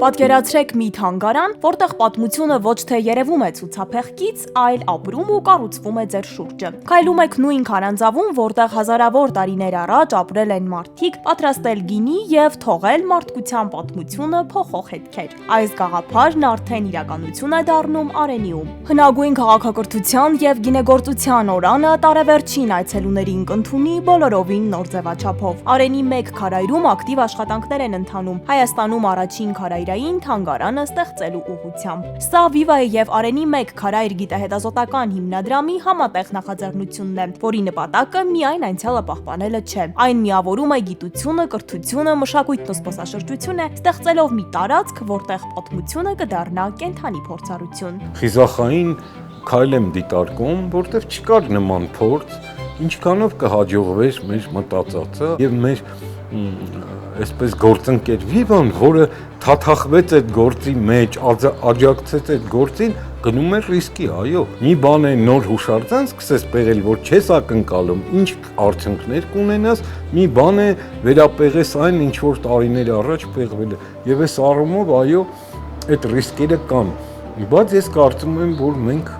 Պատկերացրեք մի թանգարան, որտեղ պատմությունը ոչ թե երևում է ցուցափեղկից, այլ ապրում ու կառուցվում է ձեր շուրջը։ Քայլում եք նույն քարանձավում, որտեղ հազարավոր տարիներ առաջ ապրել են մարդիկ, պատրաստել գինի եւ թողել մարդկության պատմությունը փոխող հետքեր։ Այս գաղափարն արդեն իրականություն է դառնում Արենիում։ Հնագույն քաղաքակրթության եւ գինեգործության օրանը տարեվերջին այցելուներին կընդունի բոլորովին նոր ձևաչափով։ Արենի 1 քարայրում ակտիվ աշխատանքներ են ընթանում։ Հայաստանում առաջին քարայրային թանգարանը ստեղծելու ուղղությամբ։ Սա Viva-ի եւ Արենի 1 քարայր գիտահետազոտական հիմնադրամի համատեղ նախաձեռնությունն է, որի նպատակը միայն անցյալը պահպանելը չէ։ Այն միավորում է գիտությունը, կրթությունը, մշակույթն ու զբոսաշրջությունը, ստեղծելով մի տարածք, որտեղ պատմությունը կդառնա կենդանի փորձառություն։ Խիզախային քայլ եմ դիտարկում, որտեղ չկար նման փորձ, ինչքանով կհաջողվեր մեր մտածածը եւ մեր այսպես գործընկեր Viva-ն, որը թաթախվեց այդ գործի մեջ, աջակցեց այդ գործին, գնում է ռիսկի, այո։ Մի բան է նոր հուշարձան սկսես պեղել, որ չես ակնկալում, ինչ արդյունքներ կունենաս, մի բան է վերապեղես այն, ինչ որ տարիներ առաջ պեղվել է։ Եվ այս առումով, այո, այդ ռիսկերը կան։ Բայց ես կարծում եմ, որ մենք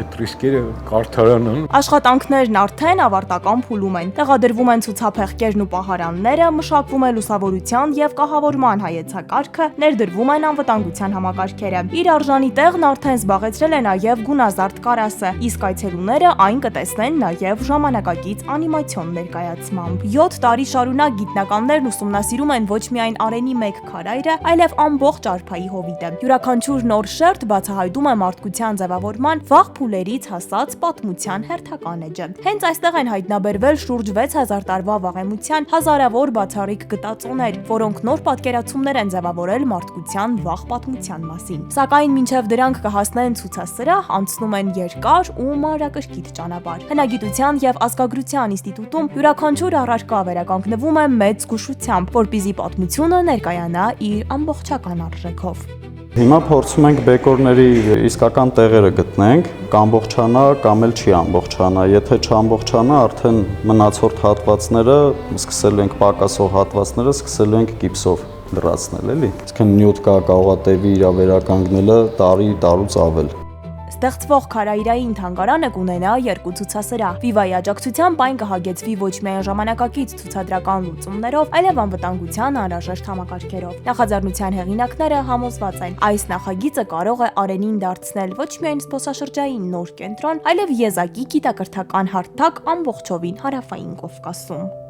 այդ ռիսկերը կարդարանան։ Աշխատանքներն արդեն ավարտական փուլում են։ Տեղադրվում են ցուցափեղկերն ու պահարանները, մշակվում է լուսավորության եւ կահավորման հայեցակարգը, ներդրվում են անվտանգության համակարգերը։ Իր արժանի տեղն արդեն զբաղեցրել է նաեւ գունազարդ կարասը, իսկ այցելուները այն կտեսնեն նաեւ ժամանակակից անիմացիոն ներկայացմամբ։ 7 տարի շարունակ գիտնականներն ուսումնասիրում են ոչ միայն Արենի 1 քարայրը, այլև ամբողջ արփայի հովիտը։ Յուրաքանչյուր նոր շերտ բացահայտում է մարդկության ձևավորման վաղ փուլերից հասած պատմության հերթական էջը։ Հենց այստեղ են հայտնաբերվել շուրջ 6000 տարվա վաղեմության հազարավոր բացառիկ գտածոներ, որոնք նոր պատկերացումներ են ձևավորել մարդկության վաղ պատմության մասին։ Սակայն մինչև դրանք կհասնեն ցուցասրահ, անցնում են երկար ու մանրակրկիտ ճանապարհ։ Հնագիտության եւ ազգագրության ինստիտուտում յուրաքանչյուր առարկա վերականգնվում է մեծ զգուշությամբ, որպեսզի պատմությունը ներկայանա իր ամբողջական արժեքով։ Հիմա փորձում ենք բեկորների իսկական տեղերը գտնենք, կամբողջանա կամ էլ չի ամբողջանա։ Եթե չամբողջանա, արդեն մնացորդ հատվածները, սկսելու ենք պակասող հատվածները, սկսելու ենք գիպսով լրացնել, էլի։ Իսկ նյութ կարող է տևի իր վերականգնելը տարուց ավել։ Ստեղծվող քարայրային թանգարանը կունենա 2 ցուցասրահ։ Viva-ի աջակցությամբ այն կհագեցվի ոչ միայն ժամանակակից ցուցադրական լուծումներով, այլև անվտանգության անհրաժեշտ համակարգերով։ Նախաձեռնության հեղինակները համոզված են, այս նախագիծը կարող է Արենին դարձնել ոչ միայն զբոսաշրջային նոր կենտրոն, այլև եզակի գիտակրթական հարթակ ամբողջովին Հարավային Կովկասում։